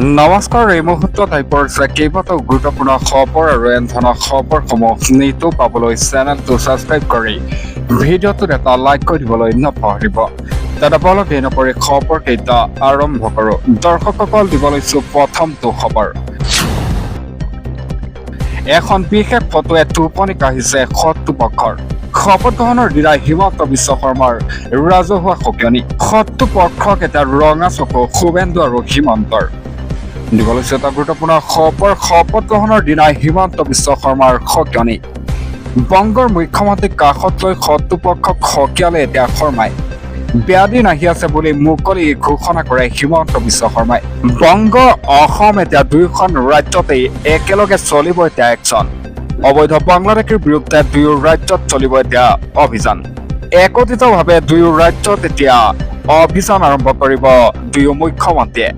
নমস্কাৰ, এই মুহূৰ্তত আহি পৰিছে কেইবাটাও গুৰুত্বপূৰ্ণ খবৰ আৰু এনে ধৰণৰ খবৰসমূহ নিতৌ পাবলৈ চেনেলটো ছাবস্ক্ৰাইব কৰি ভিডিঅ'টোত এটা লাইক কৰি দিবলৈ নাপাহৰিব। দাদা বলক দেৰি নকৰি খবৰকেইটা আৰম্ভ কৰোঁ। দৰ্শকসকল দিব লৈছোঁ প্ৰথমটো খবৰ। এখন বিশেষ ফটোৱে টোপনি কাঢ়িছে শত্ৰুপক্ষৰ। শপত গ্ৰহণৰ দিনা হিমন্ত বিশ্ব শৰ্মাৰ ৰাজহুৱা সকিয়নি। শত্ৰুপক্ষক এটা ৰঙা চকু শুভেন্দু আৰু হিমন্তৰ। দিব লৈছে এটা গুৰুত্বপূৰ্ণ খবৰ। শপত গ্ৰহণৰ দিনা হিমন্ত বিশ্ব শৰ্মাৰ সকিয়নি। বংগৰ মুখ্যমন্ত্ৰীক কাষত লৈ শত্ৰুপক্ষক সকিয়ালে এতিয়া শৰ্মাই। বেয়া দিন আহি আছে বুলি মুকলি ঘোষণা কৰে হিমন্ত বিশ্ব শৰ্মাই। বংগ অসম এতিয়া দুয়োখন ৰাজ্যতেই একেলগে চলিব এতিয়া একচন। অবৈধ বাংলাদেশীৰ বিৰুদ্ধে দুয়ো ৰাজ্যত চলিব এতিয়া অভিযান। একত্ৰিতভাৱে দুয়ো ৰাজ্যত এতিয়া অভিযান আৰম্ভ কৰিব দুয়ো মুখ্যমন্ত্ৰীয়ে।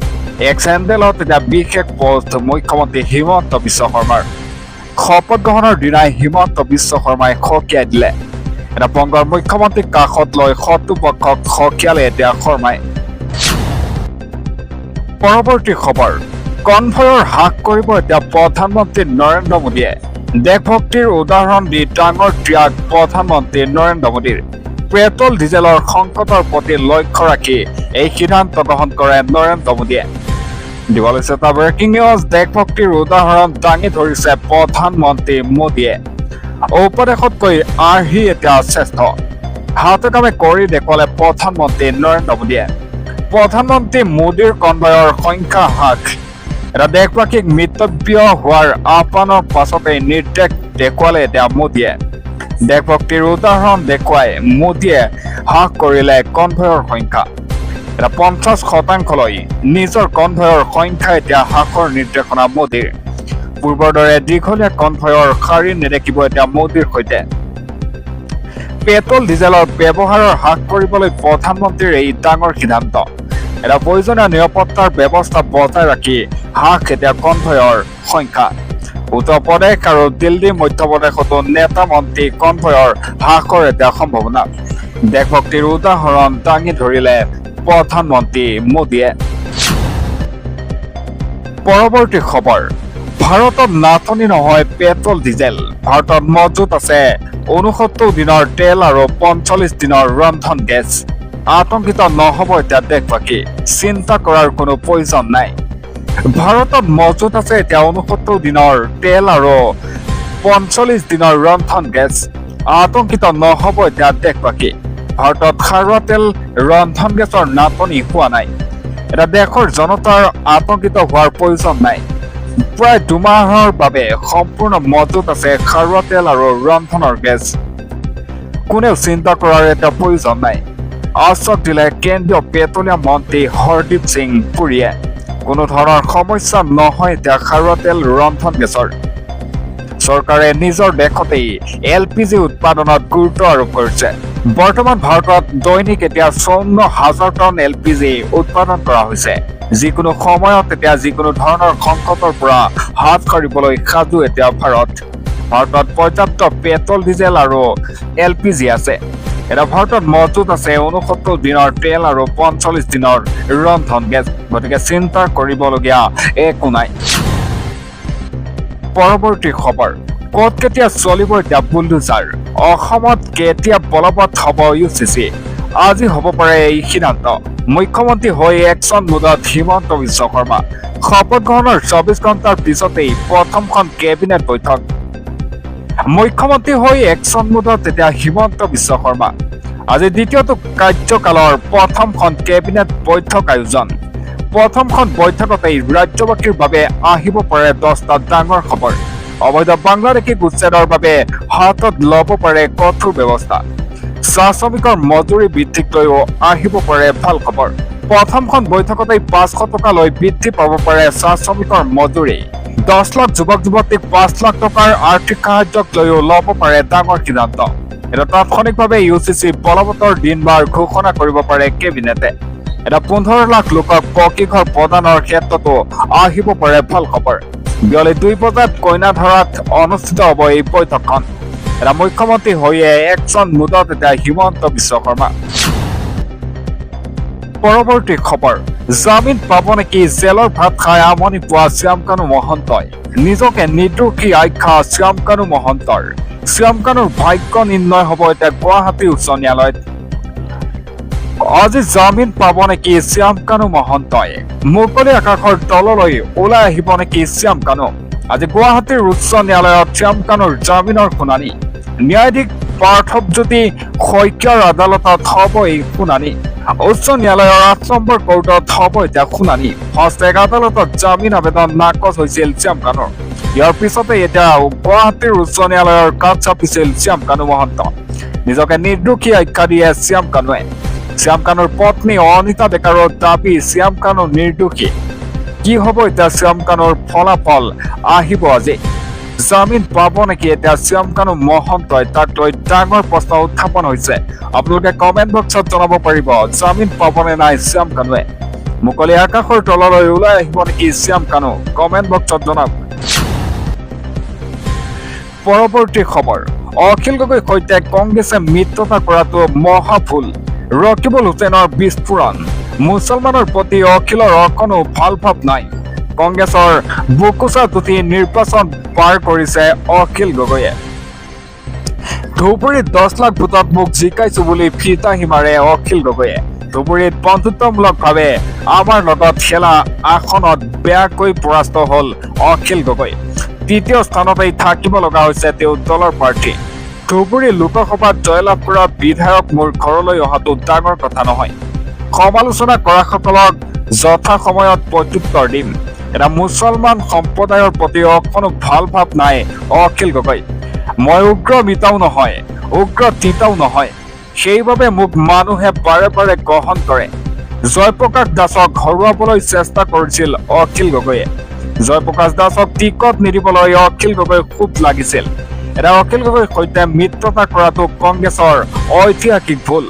এক চেণ্ডেলত এতিয়া বিশেষ পোষ্ট মুখ্যমন্ত্ৰী হিমন্ত বিশ্ব শৰ্মাৰ। শপত গ্ৰহণৰ দিনাই হিমন্ত বিশ্ব শৰ্মাই সকিয়াই দিলে। এটা বংগৰ মুখ্যমন্ত্ৰীক কাষত লৈ শত্ৰুপক্ষক সকিয়ালে এতিয়া শৰ্মাই। পৰৱৰ্তী খবৰ। কনভয়ৰ হ্ৰাস কৰিব এতিয়া প্ৰধানমন্ত্ৰী নৰেন্দ্ৰ মোদীয়ে। দেশভক্তিৰ উদাহৰণ দি ডাঙৰ ত্যাগ প্ৰধানমন্ত্ৰী নৰেন্দ্ৰ মোদীৰ। পেট্ৰল ডিজেলৰ সংকটৰ প্ৰতি লক্ষ্য ৰাখি এই সিদ্ধান্ত গ্ৰহণ কৰে নৰেন্দ্ৰ মোদীয়ে। দিব লৈছে এটা ব্ৰেকিং নিউজ। দেশভক্তিৰ উদাহৰণ দাঙি ধৰিছে প্ৰধানমন্ত্ৰী মোদীয়ে। উপদেশতকৈ আৰ্হি এতিয়া শ্ৰেষ্ঠ। হাতে কামে কৰি দেখুৱালে প্ৰধানমন্ত্ৰী নৰেন্দ্ৰ মোদীয়ে। প্ৰধানমন্ত্ৰী মোদীৰ কনভয়ৰ সংখ্যা হ্ৰাস। এটা দেশবাসীক মিতব্য হোৱাৰ আহ্বানৰ পাছতেই নিৰ্দেশ দেখুৱালে এতিয়া মোদীয়ে। দেশভক্তিৰ উদাহৰণ দেখুৱাই মোদীয়ে হ্ৰাস কৰিলে কনভয়ৰ সংখ্যা। এটা 50% নিজৰ কনভয়ৰ সংখ্যা এতিয়া হ্ৰাসৰ নিৰ্দেশনা মোদীৰ। পূৰ্বৰ দৰে দীঘলীয়া কনভয়ৰ শাৰী নেদেখিব এতিয়া মোদীৰ সৈতে। পেট্ৰল ডিজেলৰ ব্যৱহাৰ হ্ৰাস কৰিবলৈ প্ৰধানমন্ত্ৰীৰ এই ডাঙৰ সিদ্ধান্ত। এটা প্ৰয়োজনীয় নিৰাপত্তাৰ ব্যৱস্থা বজাই ৰাখি হ্ৰাস এতিয়া কনভয়ৰ সংখ্যা। উত্তৰ প্ৰদেশ আৰু দিল্লী মধ্যপ্ৰদেশতো নেতা মন্ত্ৰী কনভয়ৰ হ্ৰাসৰ এতিয়া সম্ভাৱনা। দেশভক্তিৰ উদাহৰণ দাঙি ধৰিলে প্ৰধানমন্ত্ৰী মোদীয়ে। পৰৱৰ্তী খবৰ। ভাৰতত নাটনি নহয় পেট্ৰল ডিজেল। ভাৰতত মজুত আছে 69 দিনৰ তেল আৰু 45 দিনৰ ৰন্ধন গেছ। আতংকিত নহব এতিয়া দেশবাসী। চিন্তা কৰাৰ কোনো প্ৰয়োজন নাই। ভাৰতত মজুত আছে এতিয়া 69 দিনৰ তেল আৰু 45 দিনৰ ৰন্ধন গেছ। আতংকিত নহব এতিয়া দেশবাসী। ভাৰতত খাৰুৱা তেল ৰন্ধন গেছৰ নাটনি হোৱা নাই। এটা দেশৰ জনতাৰ আতংকিত হোৱাৰ প্ৰয়োজন নাই। প্ৰায় দুমাহৰ বাবে সম্পূৰ্ণ মজুত আছে খাৰুৱা তেল আৰু ৰন্ধনৰ গেছ। কোনেও চিন্তা কৰাৰ এটা প্ৰয়োজন নাই। আশ্বাস দিলে কেন্দ্ৰীয় পেট্ৰলিয়াম মন্ত্ৰী হৰদীপ সিং পুৰীয়ে। কোনো ধৰণৰ সমস্যা নহয় এতিয়া খাৰুৱা তেল ৰন্ধন গেছৰ। চৰকাৰে নিজৰ দেশতেই LPG উৎপাদনত গুৰুত্ব আৰোপ কৰিছে। বৰ্তমান ভাৰতত দৈনিক এতিয়া 54,000 টন LPG উৎপাদন কৰা হৈছে। যিকোনো সময়ত এতিয়া যিকোনো ধৰণৰ সংকটৰ পৰা হাত সাৰিবলৈ সাজু এতিয়া ভাৰত। ভাৰতত পৰ্যাপ্ত পেট্ৰল ডিজেল আৰু LPG আছে। এতিয়া ভাৰতত মজুত আছে 69 দিনৰ তেল আৰু 45 দিনৰ ৰন্ধন গেছ। গতিকে চিন্তা কৰিবলগীয়া একো নাই। পৰৱৰ্তী খবৰ। ক'ত কেতিয়া চলিব এতিয়া বুলডোজাৰ। অসমত কেতিয়া বলবৎ হ'ব UCC। আজি হ'ব পাৰে এই সিদ্ধান্ত। মুখ্যমন্ত্ৰী হৈ একচন মুডত হিমন্ত বিশ্ব শৰ্মা। শপত গ্ৰহণৰ 24 ঘণ্টাৰ পিছতেই প্ৰথমখন কেবিনেট বৈঠক। মুখ্যমন্ত্ৰী হৈ একচন মুডত এতিয়া হিমন্ত বিশ্ব শৰ্মা। আজি দ্বিতীয়টো কাৰ্যকালৰ প্ৰথমখন কেবিনেট বৈঠক আয়োজন। প্ৰথমখন বৈঠকতেই ৰাজ্যবাসীৰ বাবে আহিব পাৰে 10টা ডাঙৰ খবৰ। অবৈধ বাংলাদেশীক উচ্ছেদৰ বাবে হাতত ল'ব পাৰে কঠোৰ ব্যৱস্থা। চাহ শ্ৰমিকৰ মজুৰি বৃদ্ধিক লৈও আহিব পাৰে ভাল খবৰ। প্ৰথমখন বৈঠকতেই 500 টকালৈ বৃদ্ধি পাব পাৰে চাহ শ্ৰমিকৰ মজুৰি। 10 লাখ যুৱক যুৱতীক 5 লাখ টকাৰ আৰ্থিক সাহায্যক লৈও ল'ব পাৰে ডাঙৰ সিদ্ধান্ত। এটা তাৎক্ষণিকভাৱে UCC বলবৎৰ দিন বাৰ ঘোষণা কৰিব পাৰে কেবিনেটে। এটা 15 লাখ লোকক পকী ঘৰ প্ৰদানৰ ক্ষেত্ৰতো আহিব পাৰে ভাল খবৰ। বিয়লি 2 বজাত কইনাধৰাত অনুষ্ঠিত হ'ব এই বৈঠকখন। এটা মুখ্যমন্ত্ৰী হৈয়ে একচন মুডত এতিয়া হিমন্ত বিশ্ব শৰ্মা। পৰৱৰ্তী খবৰ, জামিন পাব নেকি জেলৰ ভাত খাই আমনি পোৱা শ্যামকানু মহন্তই? নিজকে নিৰ্দোষী আখ্যা শ্যামকানু মহন্তৰ। শ্যামকানুৰ ভাগ্য নিৰ্ণয় হ'ব এতিয়া গুৱাহাটী উচ্চ ন্যায়ালয়ত। আজি জামিন পাব নেকি শ্যামকানু মহন্তই? মুকলি আকাশৰ তললৈ ওলাই আহিব নেকি শ্যামকানু? আজি গুৱাহাটীৰ উচ্চ ন্যায়ালয়ত শ্যামকানুৰ জামিনৰ শুনানি। ন্যায়াধীশ পাৰ্থৱজ্যোতি শইকীয়াৰ আদালতত হ'ব এই শুনানি। উচ্চ ন্যায়ালয়ৰ ৮ নম্বৰ কোৰ্টত হ'ব এতিয়া শুনানি। ফাষ্টেগ আদালতত জামিন আবেদন নাকচ হৈছিল শ্যামকানুৰ। ইয়াৰ পিছতে এতিয়া গুৱাহাটীৰ উচ্চ ন্যায়ালয়ৰ কাষ চাপিছিল শ্যামকানু মহন্ত। নিজকে নিৰ্দোষী আখ্যা দিয়ে শ্যামকানুৱে। শ্যামকানুৰ পত্নী অনিতা ডেকাৰৰ দাবী শ্যামকানু নিৰ্দোষী। কি হ'ব এতিয়া শ্যামকানুৰ ফলাফল আহিব আজি। জামিন পাব নেকি এতিয়া শ্যামকানু মহন্তই? তাক লৈ ডাঙৰ প্ৰশ্ন উত্থাপন হৈছে। আপোনালোকে কমেণ্ট বক্সত জনাব পাৰিব, জামিন পাবনে নাই শ্যামকানুৱে? মুকলি আকাশৰ তললৈ ওলাই আহিব নেকি শ্যামকানু? কমেণ্ট বক্সত জনাওক। পৰৱৰ্তী খবৰ, অখিল গগৈৰ সৈতে কংগ্ৰেছে মিত্ৰতা কৰাটো মহা ভুল। ৰকিবুল হুছেইনৰ বিস্ফোৰণ। মুছলমানৰ প্ৰতি অখিলৰ অকণো ভাল ভাৱ নাই। কংগ্ৰেছৰ বুকুচা টুটি নিৰ্বাচন পাৰ কৰিছে অখিল গগৈয়ে। ধুবুৰীত 10 লাখ ভোটত মোক জিকাইছো বুলি ফিতাহি মাৰে অখিল গগৈয়ে। ধুবুৰীত বন্ধুত্বমূলকভাৱে আমাৰ লগত খেলা আসনত বেয়াকৈ পৰাস্ত হ'ল অখিল গগৈ। তৃতীয় স্থানতেই থাকিব লগা হৈছে তেওঁ দলৰ প্ৰাৰ্থী। ধুবুৰী লোকসভাত জয়লাভ কৰা বিধায়ক মোৰ ঘৰলৈ অহাটো ডাঙৰ কথা নহয়। সমালোচনা কৰাসকলক যথা সময়ত প্ৰত্যুত্তৰ দিম। এটা মুছলমান সম্প্ৰদায়ৰ প্ৰতি অকণো ভাল ভাৱ নাই অখিল গগৈ। মই উগ্ৰ মিতাও নহয়, উগ্ৰ তিতাও নহয়। সেইবাবে মোক মানুহে বাৰে বাৰে গ্ৰহণ কৰে। জয়প্ৰকাশ দাসক হৰুৱাবলৈ চেষ্টা কৰিছিল অখিল গগৈয়ে। জয়প্ৰকাশ দাসক টিকট নিদিবলৈ অখিল গগৈ খুব লাগিছিল। এটা অখিল গগৈৰ সৈতে মিত্ৰতা কৰাটো কংগ্ৰেছৰ ঐতিহাসিক ভুল।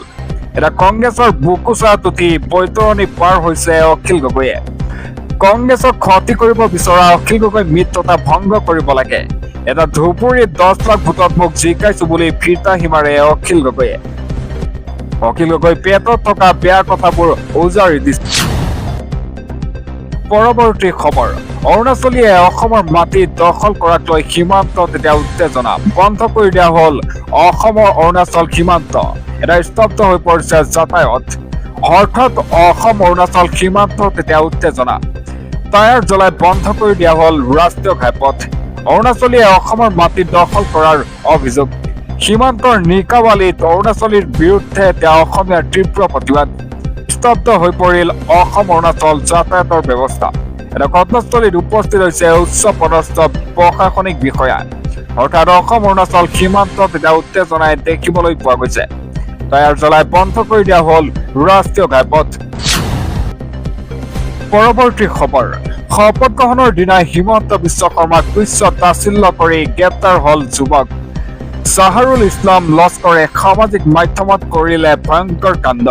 এটা কংগ্ৰেছৰ বুকুচা টুটি বৈতৰণি পাৰ হৈছে অখিল গগৈয়ে। কংগ্ৰেছক ক্ষতি কৰিব বিচৰা অখিল গগৈ মিত্ৰতা ভংগ কৰিব লাগে। এটা ধুবুৰীত 10 লাখ ভোটত মোক জিকাইছো বুলি ফিতাহি মাৰে অখিল গগৈয়ে। অখিল গগৈ পেটত থকা বেয়া কথাবোৰ উজাৰি দিছে। পৰৱৰ্তী খবৰ, অৰুণাচলীয়ে অসমৰ মাটি দখল কৰাক লৈ সীমান্তত এতিয়া উত্তেজনা। বন্ধ কৰি দিয়া হ'ল অসমৰ অৰুণাচল সীমান্ত। এটা স্তব্ধ হৈ পৰিছে যাতায়াত। হঠাৎ অসম অৰুণাচল সীমান্তত এতিয়া উত্তেজনা। টায়াৰ জ্বলাই বন্ধ কৰি দিয়া হ'ল ৰাষ্ট্ৰীয় ঘাইপথ। অৰুণাচলীয়ে অসমৰ মাটি দখল কৰাৰ অভিযোগ। সীমান্তৰ নিকাৱালীত অৰুণাচলীৰ বিৰুদ্ধে এতিয়া অসমীয়াৰ তীব্ৰ প্ৰতিবাদ। স্তব্ধ হৈ পৰিল অসম অৰুণাচল যাতায়াতৰ ব্যৱস্থা। এটা ঘটনাস্থলীত উপস্থিত হৈছে উচ্চ পদস্থ প্ৰশাসনিক বিষয়া। অৰ্থাৎ অসম অৰুণাচল সীমান্তত এতিয়া উত্তেজনাই দেখিবলৈ পোৱা গৈছে। টায়াৰ জ্বলাই বন্ধ কৰি দিয়া হ'ল ৰাষ্ট্ৰীয় ঘাইপথ। পৰৱৰ্তী খবৰ, শপত গ্ৰহণৰ দিনাই হিমন্ত বিশ্ব শৰ্মাক তুচ্ছ তাচ্ছিল্য কৰি গ্ৰেপ্তাৰ হ'ল যুৱক। চাহাৰুল ইছলাম লস্কৰে সামাজিক মাধ্যমত কৰিলে ভয়ংকৰ কাণ্ড।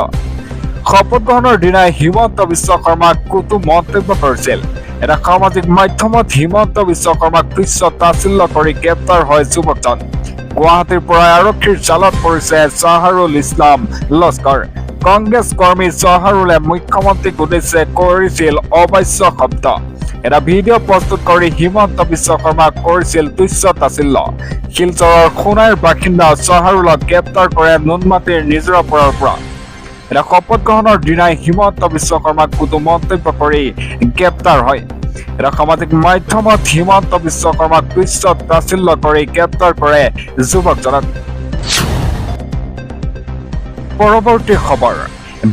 শপত গ্ৰহণৰ দিনাই হিমন্ত বিশ্ব শৰ্মাক কটু মন্তব্য কৰিছিল। এটা সামাজিক মাধ্যমত হিমন্ত বিশ্ব শৰ্মাক তুচ্ছ তাচ্ছিল্য কৰি গ্ৰেপ্তাৰ হয় যুৱকজন। গুৱাহাটীৰ পৰা আৰক্ষীৰ জালত পৰিছে চাহাৰুল ইছলাম লস্কৰ। কংগ্ৰেছ কৰ্মী চাহাৰুলে মুখ্যমন্ত্ৰীক উদ্দেশ্যে কৰিছিল অবাচ্য শব্দ। এটা ভিডিঅ' প্ৰস্তুত কৰি হিমন্ত বিশ্ব শৰ্মাক কৰিছিল তুচ্ছ তাচ্ছিল্য। শিলচৰৰ সোণাইৰ বাসিন্দা চাহাৰুলক গ্ৰেপ্তাৰ কৰে নুনমাটিৰ নিজৰাপাৰাৰ পৰা। এটা শপত গ্ৰহণৰ দিনাই হিমন্ত বিশ্ব শৰ্মাক কটু মন্তব্য কৰি গ্ৰেপ্তাৰ হয়। এটা সামাজিক মাধ্যমত হিমন্ত বিশ্ব শৰ্মাক তুচ্ছ তাচ্ছিল্য কৰি গ্ৰেপ্তাৰ কৰে যুৱকজনক। পৰৱৰ্তী খবৰ,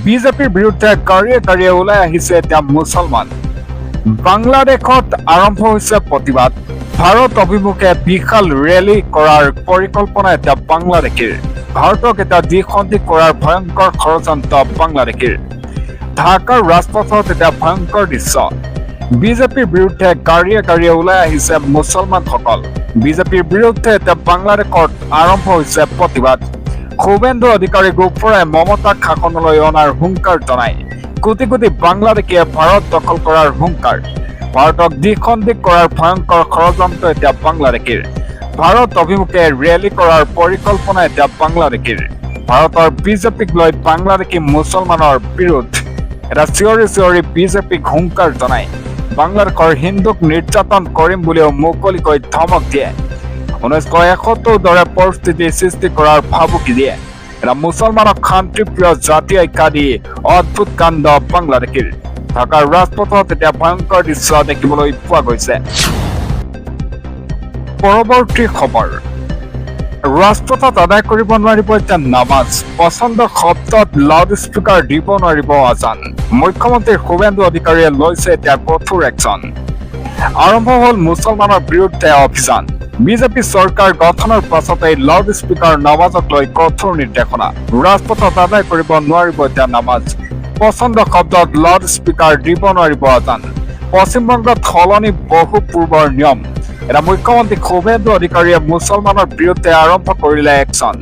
বিজেপিৰ বিৰুদ্ধে গাড়ীয়ে গাড়ীয়ে ওলাই আহিছে এতিয়া মুছলমান। বাংলাদেশত আৰম্ভ হৈছে প্ৰতিবাদ। ভাৰত অভিমুখে বিশাল ৰেলী কৰাৰ পৰিকল্পনা এতিয়া বাংলাদেশীৰ। ভাৰতক এটা দ্বিসন্ধি কৰাৰ ভয়ংকৰ ষড়যন্ত্ৰ বাংলাদেশীৰ। ঢাকাৰ ৰাজপথত এতিয়া ভয়ংকৰ দৃশ্য। বিজেপিৰ বিৰুদ্ধে গাড়ীয়ে গাড়ীয়ে ওলাই আহিছে মুছলমানসকল। বিজেপিৰ বিৰুদ্ধে এতিয়া বাংলাদেশত আৰম্ভ হৈছে প্ৰতিবাদ। শুভেন্দু অধিকাৰী গ্ৰুপৰে মমতাক শাসনলৈ অনাৰ হুংকাৰ জনায়। কোটি কোটি বাংলাদেশীয়ে ভাৰত দখল কৰাৰ হুংকাৰ। ভাৰতক দ্বিখণ্ডিত কৰাৰ ভয়ংকৰ ষড়যন্ত্ৰ এতিয়া বাংলাদেশীৰ। ভাৰত অভিমুখে ৰেলী কৰাৰ পৰিকল্পনা এতিয়া বাংলাদেশীৰ। ভাৰতৰ বিজেপিক লৈ বাংলাদেশী মুছলমানৰ বিৰোধ। এটা চিঞৰি চিঞৰি বিজেপিক হুংকাৰ জনায় বাংলাদেশৰ হিন্দুক নিৰ্যাতন কৰিম বুলিও মুকলিকৈ ধমক দিয়ে 1971 দৰে পৰিস্থিতি সৃষ্টি কৰাৰ ভাবুকি দিয়ে এটা মুছলমানক শান্তিপ্ৰিয় জাতি আখ্যা দি অদ্ভুত কাণ্ড বাংলাদেশীৰ ঢাকাৰ ৰাজপথত এতিয়া ভয়ংকৰ দৃশ্য দেখিবলৈ পোৱা গৈছে পৰৱৰ্তী খবৰ ৰাজপথত আদায় কৰিব নোৱাৰিব এতিয়া নামাজ পচন্দ শব্দত লাউড স্পীকাৰ দিব নোৱাৰিব আজান মুখ্যমন্ত্ৰী শুভেন্দু অধিকাৰীয়ে লৈছে এতিয়া কঠোৰ একশ্যন আৰম্ভ হ'ল মুছলমানৰ বিৰুদ্ধে অভিযান বিজেপি চৰকাৰ গঠনৰ পাছতে লাউড স্পীকাৰ নামাজক লৈ কঠোৰ নিৰ্দেশনা ৰাজপথত আদায় কৰিব নোৱাৰিব এতিয়া নামাজ পচন্দ শব্দত লাউড স্পীকাৰ দিব নোৱাৰিব আজান পশ্চিমবংগত সলনি বহু পূৰ্বৰ নিয়ম এটা মুখ্যমন্ত্ৰী শুভেন্দু অধিকাৰীয়ে মুছলমানৰ বিৰুদ্ধে আৰম্ভ কৰিলে একশ্যন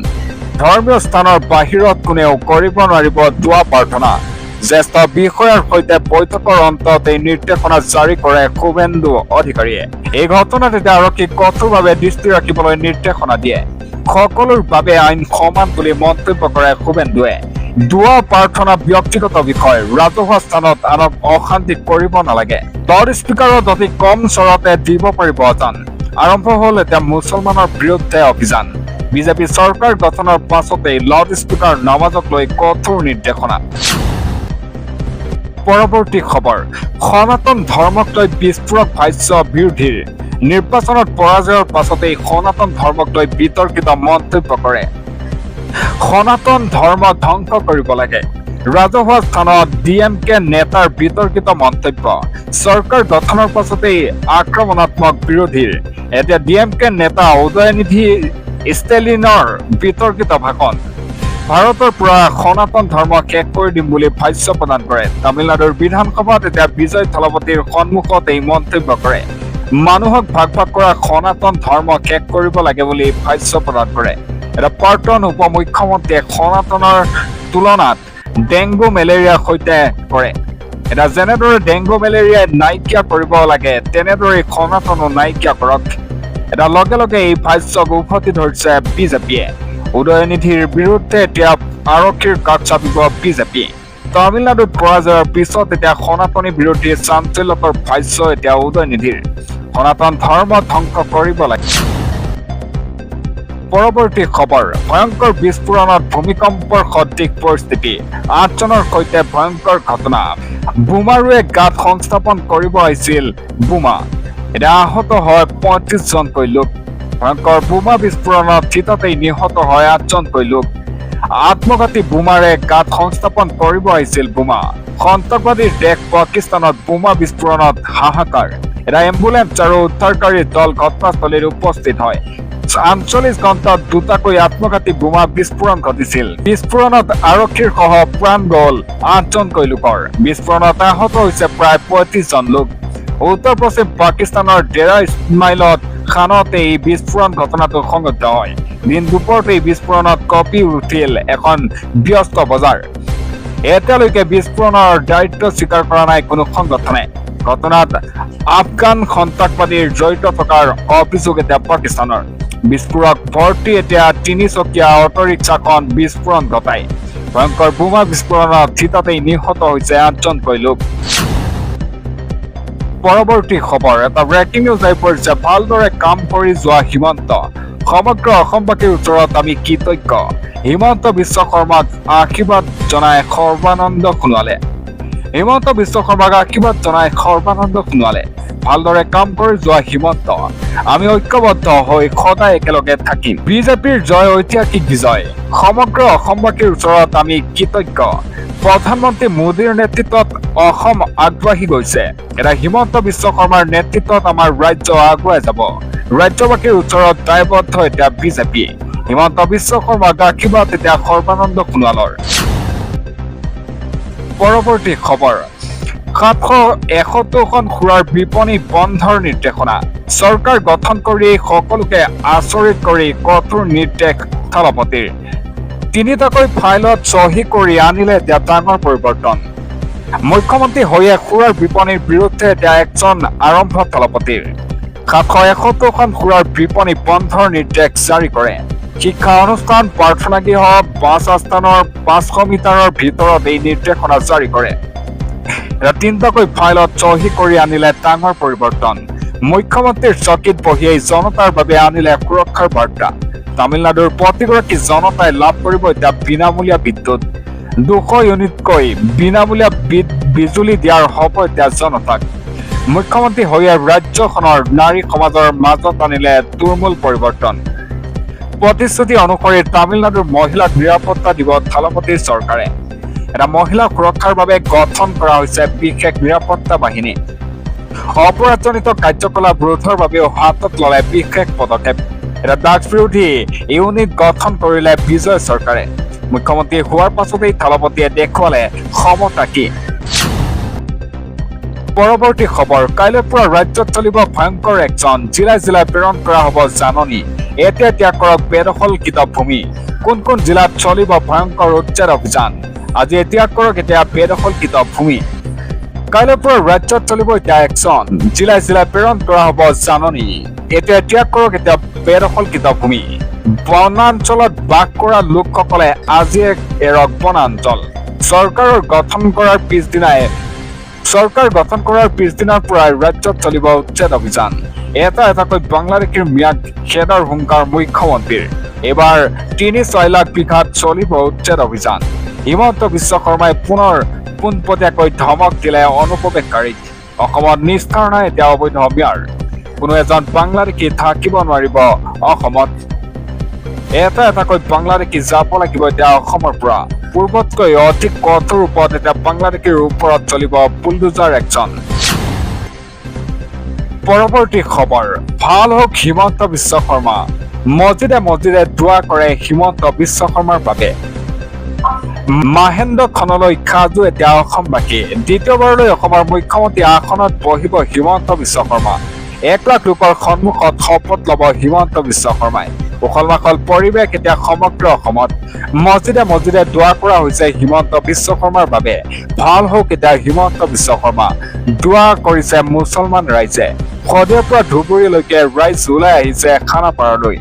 ধৰ্মীয় স্থানৰ বাহিৰত কোনেও কৰিব নোৱাৰিব দোৱা প্ৰাৰ্থনা জ্যেষ্ঠ বিষয়াৰ সৈতে বৈঠকৰ অন্তত এই নিৰ্দেশনা জাৰি কৰে শুভেন্দু অধিকাৰীয়ে এই ঘটনাত এতিয়া আৰক্ষীক কঠোৰভাৱে দৃষ্টি ৰাখিবলৈ নিৰ্দেশনা দিয়ে সকলোৰ বাবে আইন সমান বুলি মন্তব্য কৰে শুভেন্দুৱে দোৱা প্ৰাৰ্থনা ব্যক্তিগত বিষয় ৰাজহুৱা স্থানত আনক অশান্তি কৰিব নালাগে লাউড স্পীকাৰত অতি কম স্বৰতে দিব পাৰিব আজান আৰম্ভ হ'ল এতিয়া মুছলমানৰ বিৰুদ্ধে অভিযান বিজেপি চৰকাৰ গঠনৰ পাছতেই লাউড স্পীকাৰ নামাজক লৈ কঠোৰ নিৰ্দেশনা পৰৱৰ্তী খবৰ সনাতন ধৰ্মক লৈ বিস্ফোৰক ভাষ্য বিৰোধীৰ নিৰ্বাচনত পৰাজয়ৰ পাছতেই সনাতন ধৰ্মক লৈ বিতৰ্কিত মন্তব্য কৰে সনাতন ধৰ্ম ধ্বংস কৰিব লাগে ৰাজহুৱা স্থানত ডিএমকে নেতাৰ বিতৰ্কিত মন্তব্য চৰকাৰ গঠনৰ পাছতেই আক্ৰমণাত্মক বিৰোধীৰ এতিয়া ডিএমকে নেতা উদয়নিধি ষ্টেলিনৰ বিতৰ্কিত ভাষণ ভাৰতৰ পৰা সনাতন ধৰ্ম শেষ কৰি দিম বুলি ভাষ্য প্ৰদান কৰে তামিলনাডুৰ বিধানসভাত এতিয়া বিজয় থলপতিৰ সন্মুখত এই মন্তব্য কৰে মানুহক ভাগ ভাগ কৰা সনাতন ধৰ্ম শেষ কৰিব লাগে বুলি ভাষ্য প্ৰদান কৰে এটা প্ৰাক্তন উপ মুখ্যমন্ত্ৰীয়ে সনাতনৰ তুলনাত ডেংগু মেলেৰিয়াৰ সৈতে কৰে এটা যেনেদৰে ডেংগু মেলেৰিয়াই নাইকিয়া কৰিব লাগে তেনেদৰে সনাতনো নাইকিয়া কৰক এটা লগে লগে এই ভাষ্যক উভতি ধৰিছে বিজেপিয়ে উদয়নিধিৰ বিৰুদ্ধে এতিয়া আৰক্ষীৰ কাষ চাপিব বিজেপি তামিলনাডুত পৰাজয়ৰ পিছত এতিয়া সনাতনী বিৰোধী চাঞ্চল্যকৰ ভাষ্য এতিয়া উদয়নিধিৰ সনাতন ধৰ্ম ধ্বংস কৰিব লাগে পৰৱৰ্তী খবৰ ভয়ংকৰ বিস্ফোৰণত ভূমিকম্পৰ সদৃশ পৰিস্থিতি 8 জনৰ সৈতে ভয়ংকৰ ঘটনা বোমাৰুৱে গাত সংস্থাপন কৰিব আহিছিল বোমা এতিয়া আহত হয় 35 জনকৈ লোক ভয়ংকৰ বোমা বিস্ফোৰণত থিততেই নিহত হয় 8 জনকৈ লোক আত্মঘাতী বোমাৰে গাত সংস্থাপন কৰিব আহিছিল বোমা সন্ত্ৰাসবাদীৰ দেশ পাকিস্তানত বোমা বিস্ফোৰণত হাহাকাৰ এটা এম্বুলেন্স আৰু উদ্ধাৰকাৰী দল ঘটনাস্থলীত উপস্থিত হয় 48 ঘণ্টাত দুটাকৈ আত্মঘাতী বোমা বিস্ফোৰণ ঘটিছিল বিস্ফোৰণত আৰক্ষীৰ সহ প্ৰাণ গ'ল 8 জনকৈ লোকৰ বিস্ফোৰণত আহত হৈছে প্ৰায় 35 জন লোক উত্তৰ পশ্চিম পাকিস্তানৰ ডেৰা ইছমাইলত খানত এই বিস্ফোৰণ ঘটনাটো সংঘটিত হয় দিন দুপৰতে এই বিস্ফোৰণত কঁপি উঠিল এখন ব্যস্ত বজাৰ এতিয়ালৈকে বিস্ফোৰণৰ দায়িত্ব স্বীকাৰ কৰা নাই কোনো সংগঠনে ঘটনাত আফগান সন্ত্ৰাসবাদীৰ জড়িত থকাৰ অভিযোগ এতিয়া পাকিস্তানৰ বিস্ফোৰক ভৰ্তি এতিয়া 3-চকীয়া অটোৰিক্সাখন বিস্ফোৰণ ঘটায় ভয়ংকৰ বোমা বিস্ফোৰণত থিতাতেই নিহত হৈছে 8 জনকৈ লোক পৰৱৰ্তী খবৰ এটা ব্ৰেকিং নিউজ আহি পৰিছে ভালদৰে কাম কৰি যোৱা হিমন্ত সমগ্ৰ অসমবাসীৰ ওচৰত আমি কৃতজ্ঞ হিমন্ত বিশ্ব শৰ্মাক আশীৰ্বাদ জনাই সৰ্বানন্দ সোণোৱালে হিমন্ত বিশ্ব শৰ্মাক আশীৰ্বাদ জনাই সৰ্বানন্দ সোণোৱালে ভালদৰে কাম কৰি যোৱা হিমন্ত আমি ঐক্যবদ্ধ হৈ সদায় একেলগে থাকিম বিজেপিৰ জয় ঐতিহাসিক বিজয় সমগ্ৰ অসমবাসীৰ ওচৰত আমি কৃতজ্ঞ প্ৰধানমন্ত্ৰী মোদীৰ নেতৃত্বত অসম আগবাঢ়ি গৈছে এটা হিমন্ত বিশ্ব শৰ্মাৰ নেতৃত্বত আমাৰ ৰাজ্য আগুৱাই যাব ৰাজ্যবাসীৰ ওচৰত দায়বদ্ধ এতিয়া বিজেপি হিমন্ত বিশ্ব শৰ্মাক আশীৰ্বাদ এতিয়া সৰ্বানন্দ সোণোৱালৰ পৰৱৰ্তী খবৰ 771খন সুৰাৰ বিপণী বন্ধৰ নিৰ্দেশনা চৰকাৰ গঠন কৰি সকলোকে আচৰিত কৰি কঠোৰ নিৰ্দেশ থলপতিৰ 3টাকৈ ফাইলত চহী কৰি আনিলে এতিয়া ডাঙৰ পৰিৱৰ্তন মুখ্যমন্ত্ৰী হৈয়ে সুৰাৰ বিপণীৰ বিৰুদ্ধে এতিয়া একশ্যন আৰম্ভ থলপতিৰ 771খন সুৰাৰ বিপণী বন্ধৰ নিৰ্দেশ জাৰি কৰে শিক্ষা অনুষ্ঠান প্ৰাৰ্থনা গৃহ বাছ আস্থানৰ 500 মিটাৰৰ ভিতৰত এই নিৰ্দেশনা জাৰি কৰে তিনিটাকৈ ফাইলত চহী কৰি আনিলে ডাঙৰ পৰিৱৰ্তন। মুখ্যমন্ত্ৰীৰ চকীত বহিয়েই জনতাৰ বাবে আনিলে সুৰক্ষাৰ বাৰ্তা। তামিলনাডুৰ প্ৰতিগৰাকী জনতাই লাভ কৰিব এতিয়া বিনামূলীয়া বিদ্যুৎ। 200 ইউনিটকৈ বিনামূলীয়া বিজুলী দিয়াৰ হ'ব এতিয়া জনতাক। মুখ্যমন্ত্ৰী হৈয়ে ৰাজ্যখনৰ নাৰী সমাজৰ মাজত আনিলে তুৰ্মুল পৰিৱৰ্তন। প্ৰতিশ্ৰুতি অনুসৰি তামিলনাডুৰ মহিলাক নিৰাপত্তা দিব থালাপতিৰ চৰকাৰে। এটা মহিলা সুৰক্ষাৰ বাবে গঠন কৰা হৈছে বিশেষ নিৰাপত্তা বাহিনী। অপৰাধজনিত কাৰ্যকলাপ ৰোধৰ বাবেও হাতত ল'লে বিশেষ পদক্ষেপ। এটা ড্ৰাগছ বিৰোধী ইউনিট গঠন কৰিলে বিজয় চৰকাৰে। মুখ্যমন্ত্ৰী হোৱাৰ পাছতেই থালাপতিয়ে দেখুৱালে ক্ষমতা কি। পৰৱৰ্তী খবৰ, কাইলৈৰ পৰা ৰাজ্যত চলিব ভয়ংকৰ একচন। জিলাই জিলাই প্ৰেৰণ কৰা হ'ব জাননী। এতিয়া ত্যাগ কৰক বেদখলকৃত ভূমি। কোন কোন জিলাত চলিব ভয়ংকৰ উচ্ছেদ অভিযান? আজি ত্যাগ কৰক এতিয়া বেদখলকৃত ভূমি। কাইলৈৰ পৰা ৰাজ্যত চলিব এতিয়া একচন। জিলাই জিলাই প্ৰেৰণ কৰা হ'ব জাননী। এতিয়া ত্যাগ কৰক এতিয়া বেদখলকৃত ভূমি। বনাঞ্চলত বাস কৰা লোকসকলে আজি এৰক বনাঞ্চল। চৰকাৰ গঠন কৰাৰ পিছদিনাৰ পৰাই ৰাজ্যত চলিব উচ্ছেদ অভিযান। এটা এটাকৈ বাংলাদেশীৰ ম্যাদ খেদাৰ হুংকাৰ মুখ্যমন্ত্ৰীৰ। এইবাৰ ৩-৬ লাখ বিঘাত চলিব উচ্ছেদ অভিযান। হিমন্ত বিশ্ব শৰ্মাই পুনৰ পোনপটীয়াকৈ ধমক দিলে অনুপ্ৰৱেশকাৰীক। অসমত নিষ্ঠাৰ নাই এতিয়া অবৈধ ম্যাৰ। কোনো এজন বাংলাদেশী থাকিব নোৱাৰিব অসমত। এটা এটাকৈ বাংলাদেশী যাব লাগিব এতিয়া অসমৰ পৰা। পূৰ্বতকৈ অধিক কঠোৰ ৰূপত এতিয়া বাংলাদেশীৰ ওপৰত চলিব বুলডোজাৰ একচন। পৰৱৰ্তী খবৰ, ভাল হওক হিমন্ত বিশ্ব শৰ্মা। মছজিদে মছজিদে দোৱা কৰে হিমন্ত বিশ্ব শৰ্মাৰ বাবে। মাহেন্দ্ৰখনলৈ সাজু এতিয়া অসমবাসী। দ্বিতীয়বাৰলৈ অসমৰ মুখ্যমন্ত্ৰী আসনত বহিব হিমন্ত বিশ্ব শৰ্মা। 1 লাখ লোকৰ সন্মুখত শপত ল'ব হিমন্ত বিশ্ব শৰ্মাই। উখল মাখল পৰিৱেশ এতিয়া সমগ্ৰ অসমত। মছজিদে মছজিদে দোৱা কৰা হৈছে হিমন্ত বিশ্ব শৰ্মাৰ বাবে। ভাল হওক এতিয়া হিমন্ত বিশ্ব শৰ্মা। দোৱা কৰিছে মুছলমান ৰাইজে। শদিয়াৰ পৰা ধুবুৰীলৈকে ৰাইজ ওলাই আহিছে খানাপাৰালৈ।